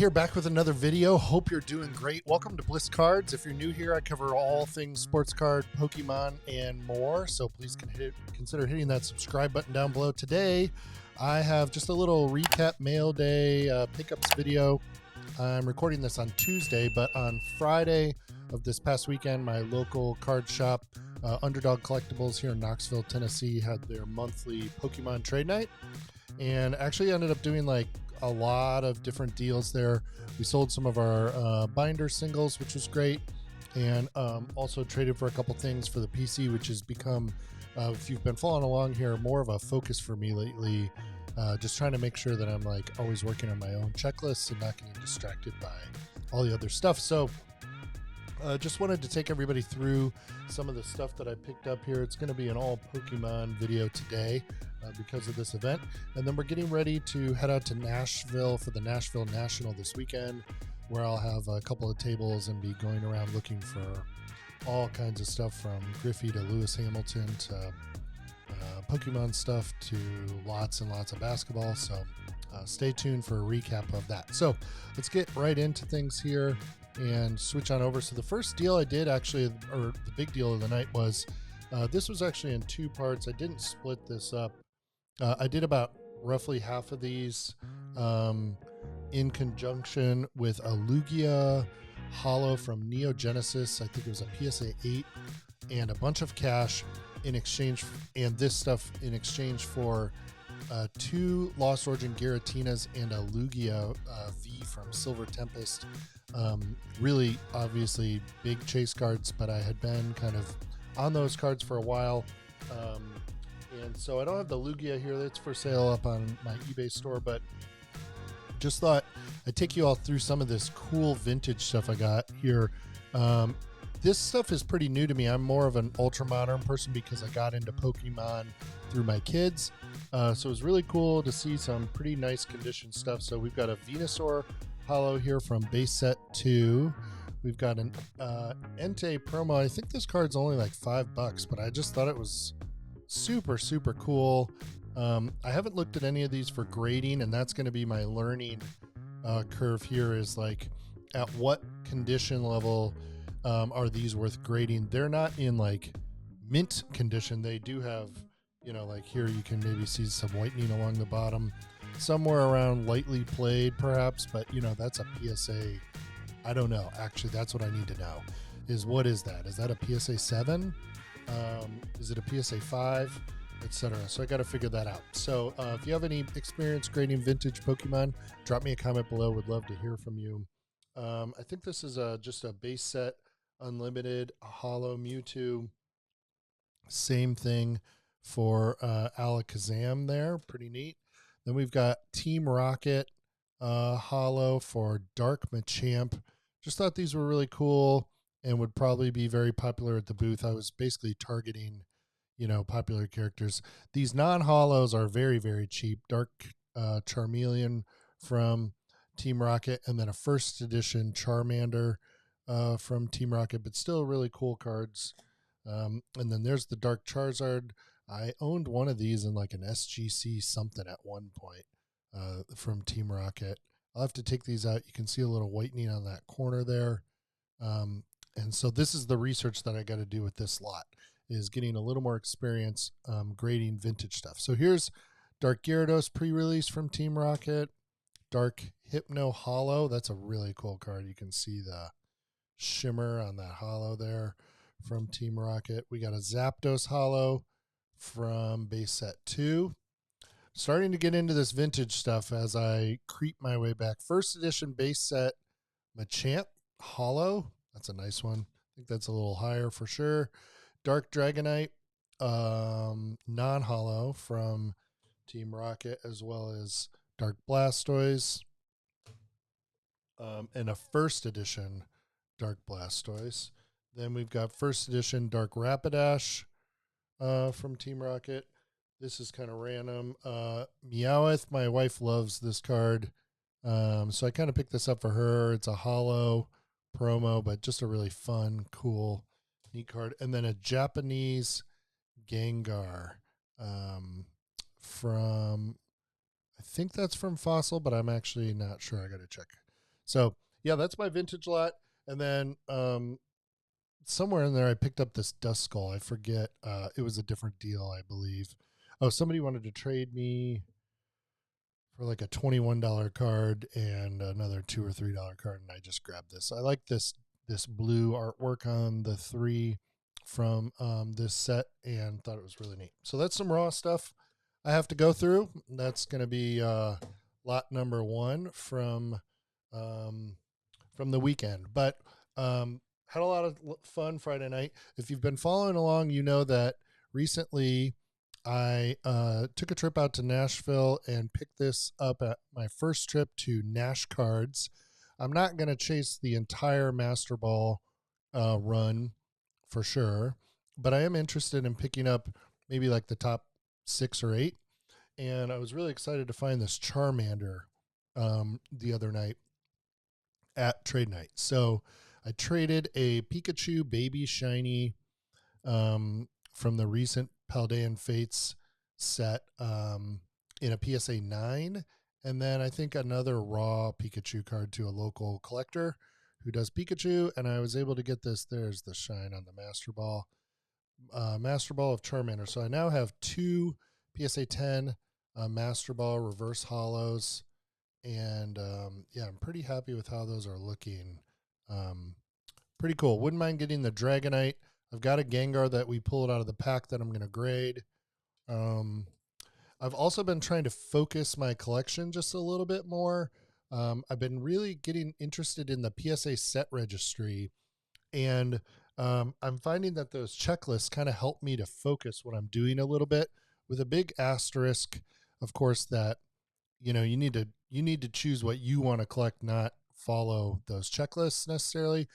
here back with another video. Hope you're doing great. Welcome to Bliss Cards. If you're new here, I cover all things sports card, Pokemon, and more. So please consider hitting that subscribe button down below. Today, I have just a little recap mail day pickups video. I'm recording this on Tuesday, but on Friday of this past weekend, my local card shop, Underdog Collectibles here in Knoxville, Tennessee, had their monthly Pokemon trade night. And actually ended up doing like a lot of different deals there. We sold some of our binder singles, which was great, and also traded for a couple things for the PC, which has become, if you've been following along here, more of a focus for me lately. Just trying to make sure that I'm like always working on my own checklists and not getting distracted by all the other stuff. So just wanted to take everybody through some of the stuff that I picked up here. It's going to be an all Pokemon video today because of this event. And then we're getting ready to head out to Nashville for the Nashville National this weekend, where I'll have a couple of tables and be going around looking for all kinds of stuff from Griffey to Lewis Hamilton to Pokemon stuff to lots and lots of basketball. So stay tuned for a recap of that. So let's get right into things here and switch on over. So the first deal I did actually, or the big deal of the night, was this was actually in two parts. I didn't split this up. I did about roughly half of these in conjunction with a Lugia Holo from Neo Genesis. I think it was a PSA 8 and a bunch of cash in exchange, and this stuff in exchange for two Lost Origin Giratinas and a Lugia V from Silver Tempest. Really, obviously, big chase cards, but I had been kind of on those cards for a while. And so I don't have the Lugia here. That's for sale up on my eBay store, but just thought I'd take you all through some of this cool vintage stuff I got here. This stuff is pretty new to me. I'm more of an ultra modern person because I got into Pokemon through my kids. So it was really cool to see some pretty nice condition stuff. So we've got a Venusaur Holo here from base set 2. We've got an Entei promo. I think this card's only like $5, but I just thought it was super, super cool. I haven't looked at any of these for grading, and that's going to be my learning curve here, is like at what condition level are these worth grading. They're not in like mint condition. They do have, you know, like here you can maybe see some whitening along the bottom, somewhere around lightly played perhaps, but you know, that's a PSA. I don't know. Actually, that's what I need to know, is what is that? Is that a PSA 7? Is it a PSA 5, etc.? So I got to figure that out. So if you have any experience grading vintage Pokemon, drop me a comment below. Would love to hear from you. I think this is just a base set unlimited Holo Mewtwo. Same thing for Alakazam there. Pretty neat. Then we've got Team Rocket Holo for Dark Machamp. Just thought these were really cool and would probably be very popular at the booth. I was basically targeting, you know, popular characters. These non-holos are very, very cheap. Dark Charmeleon from Team Rocket, and then a first edition Charmander from Team Rocket, but still really cool cards. And then there's the Dark Charizard. I owned one of these in like an SGC something at one point from Team Rocket. I'll have to take these out. You can see a little whitening on that corner there. And so this is the research that I got to do with this lot, is getting a little more experience grading vintage stuff. So here's Dark Gyarados pre-release from Team Rocket. Dark Hypno Holo. That's a really cool card. You can see the shimmer on that holo there from Team Rocket. We got a Zapdos Holo from base set 2. Starting to get into this vintage stuff as I creep my way back. First edition base set Machamp Holo. That's a nice one. I think that's a little higher for sure. Dark Dragonite non-holo from Team Rocket, as well as Dark Blastoise, and a first edition Dark Blastoise. Then we've got first edition Dark Rapidash from Team Rocket. This is kind of random. Meowth, my wife loves this card, so I kind of picked this up for her. It's a holo promo, but just a really fun, cool, neat card. And then a Japanese Gengar from, I think that's from Fossil, but I'm actually not sure. I got to check. So yeah, that's my vintage lot. And then somewhere in there, I picked up this Dust Skull. I forget. It was a different deal, I believe. Oh, somebody wanted to trade me for like a $21 card and another $2 or $3 card, and I just grabbed this. I like this blue artwork on the 3 from this set and thought it was really neat. So that's some raw stuff I have to go through. That's going to be lot number 1 from the weekend. But had a lot of fun Friday night. If you've been following along, you know that recently I took a trip out to Nashville and picked this up at my first trip to Nash Cards. I'm not going to chase the entire Masterball run for sure, but I am interested in picking up maybe like the top 6 or 8. And I was really excited to find this Charmander the other night at trade night. So I traded a Pikachu baby shiny from the recent Paldean Fates set in a PSA 9. And then I think another raw Pikachu card to a local collector who does Pikachu. And I was able to get this. There's the shine on the Masterball. Masterball of Charmander. So I now have 2 PSA 10 Masterball reverse hollows. And yeah, I'm pretty happy with how those are looking. Pretty cool. Wouldn't mind getting the Dragonite. I've got a Gengar that we pulled out of the pack that I'm going to grade. I've also been trying to focus my collection just a little bit more. I've been really getting interested in the PSA set registry, and I'm finding that those checklists kind of help me to focus what I'm doing a little bit, with a big asterisk, of course, that you need to choose what you want to collect, not follow those checklists necessarily.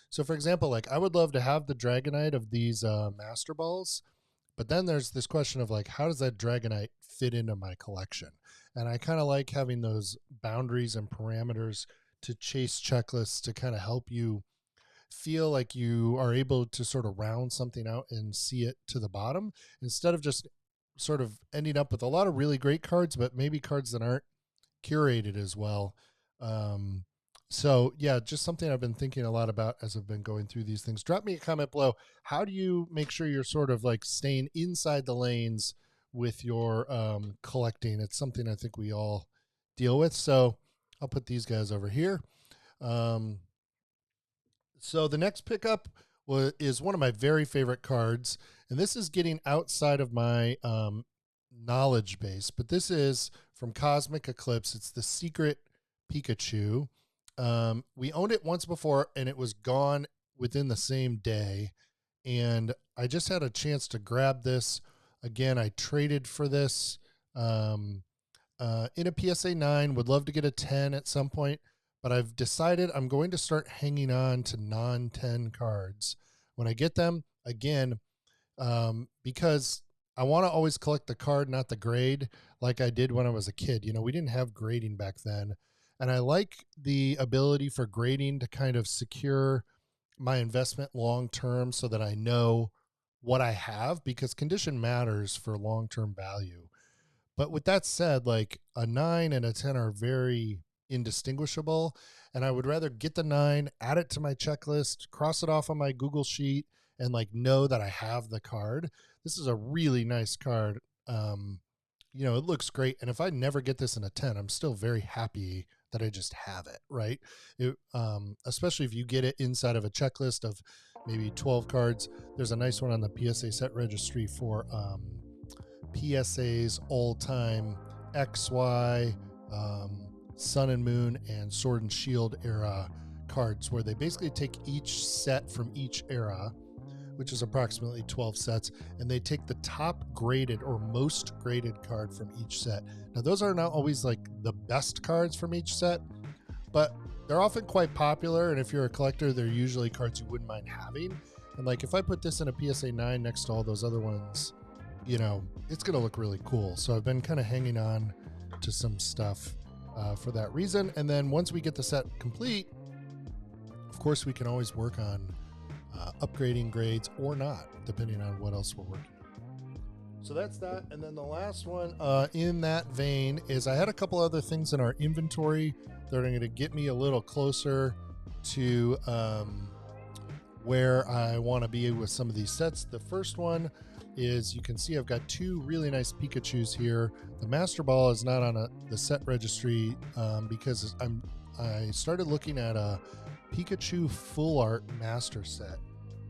So for example, like I would love to have the Dragonite of these Master Balls, but then there's this question of like, how does that Dragonite fit into my collection? And I kind of like having those boundaries and parameters to chase checklists to kind of help you feel like you are able to sort of round something out and see it to the bottom, instead of just sort of ending up with a lot of really great cards, but maybe cards that aren't curated as well. So yeah, just something I've been thinking a lot about as I've been going through these things. Drop me a comment below. How do you make sure you're sort of like staying inside the lanes with your collecting? It's something I think we all deal with. So I'll put these guys over here. So the next pickup is one of my very favorite cards, and this is getting outside of my knowledge base, but this is from Cosmic Eclipse. It's the Secret Pikachu. We owned it once before, and it was gone within the same day, and I just had a chance to grab this. Again, I traded for this in a PSA 9. Would love to get a 10 at some point, but I've decided I'm going to start hanging on to non-10 cards when I get them, again, because I want to always collect the card, not the grade, like I did when I was a kid. We didn't have grading back then, and I like the ability for grading to kind of secure my investment long-term so that I know what I have, because condition matters for long-term value. But with that said, like a 9 and a 10 are very indistinguishable, and I would rather get the 9, add it to my checklist, cross it off on my Google sheet, and like know that I have the card. This is a really nice card. It looks great, and if I never get this in a 10, I'm still very happy that I just have it, right? Especially if you get it inside of a checklist of maybe 12 cards. There's a nice one on the PSA set registry for PSA's all-time XY, Sun and Moon, and Sword and Shield era cards, where they basically take each set from each era, which is approximately 12 sets, and they take the top graded or most graded card from each set. Now, those are not always like the best cards from each set, but they're often quite popular, and if you're a collector, they're usually cards you wouldn't mind having. And like if I put this in a PSA 9 next to all those other ones, it's going to look really cool. So I've been kind of hanging on to some stuff for that reason. And then once we get the set complete, of course, we can always work on upgrading grades or not, depending on what else we're working on. So that's that. And then the last one in that vein is I had a couple other things in our inventory that are going to get me a little closer to where I want to be with some of these sets. The first one is, you can see I've got two really nice Pikachus here. The Masterball is not on the set registry because I started looking at a Pikachu full art master set.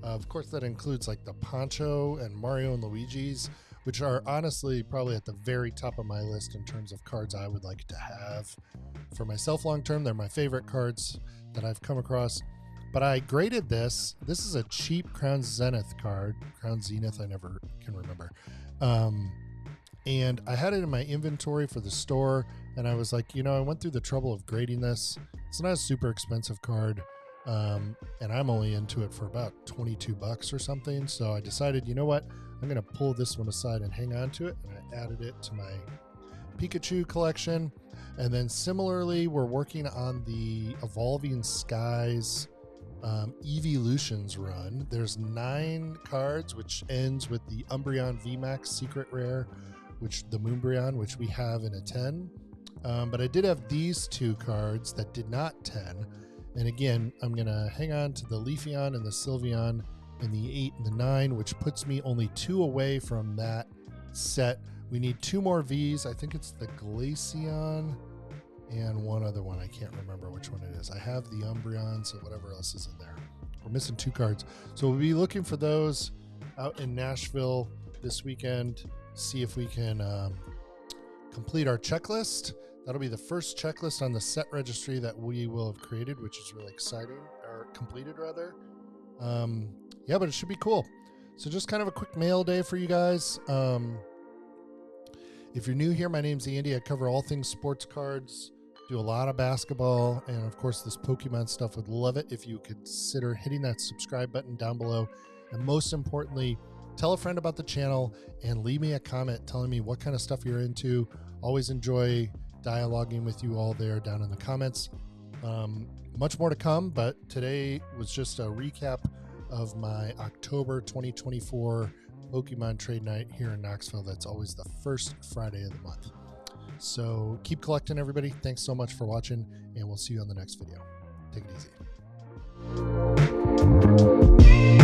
Of course, that includes like the Poncho and Mario and Luigi's, which are honestly probably at the very top of my list in terms of cards I would like to have for myself long term. They're my favorite cards that I've come across. But I graded this. This is a cheap Crown Zenith card. Crown Zenith, I never can remember. And I had it in my inventory for the store, and I was like, I went through the trouble of grading this. It's not a super expensive card, and I'm only into it for about $22 or something. So I decided, you know what? I'm going to pull this one aside and hang on to it, and I added it to my Pikachu collection. And then similarly, we're working on the Evolving Skies Evolutions run. There's 9 cards, which ends with the Umbreon VMAX Secret Rare, which the Moonbreon, which we have in a 10. But I did have these 2 cards that did not 10. And again, I'm going to hang on to the Leafeon and the Sylveon in the 8 and the 9, which puts me only 2 away from that set. We need 2 more Vs. I think it's the Glaceon and one other one. I can't remember which one it is. I have the Umbreon, so whatever else is in there. We're missing 2 cards. So we'll be looking for those out in Nashville this weekend. See if we can complete our checklist. That'll be the first checklist on the set registry that we will have created, which is really exciting, or completed rather. Yeah, but it should be cool. So just kind of a quick mail day for you guys. If you're new here, my name's Andy. I cover all things sports cards, do a lot of basketball, and of course this Pokemon stuff. Would love it if you consider hitting that subscribe button down below. And most importantly, tell a friend about the channel and leave me a comment telling me what kind of stuff you're into. Always enjoy dialoguing with you all there down in the comments. Much more to come, but today was just a recap of my October 2024 Pokemon trade night here in Knoxville. That's always the first Friday of the month. So keep collecting, everybody. Thanks so much for watching, and we'll see you on the next video. Take it easy.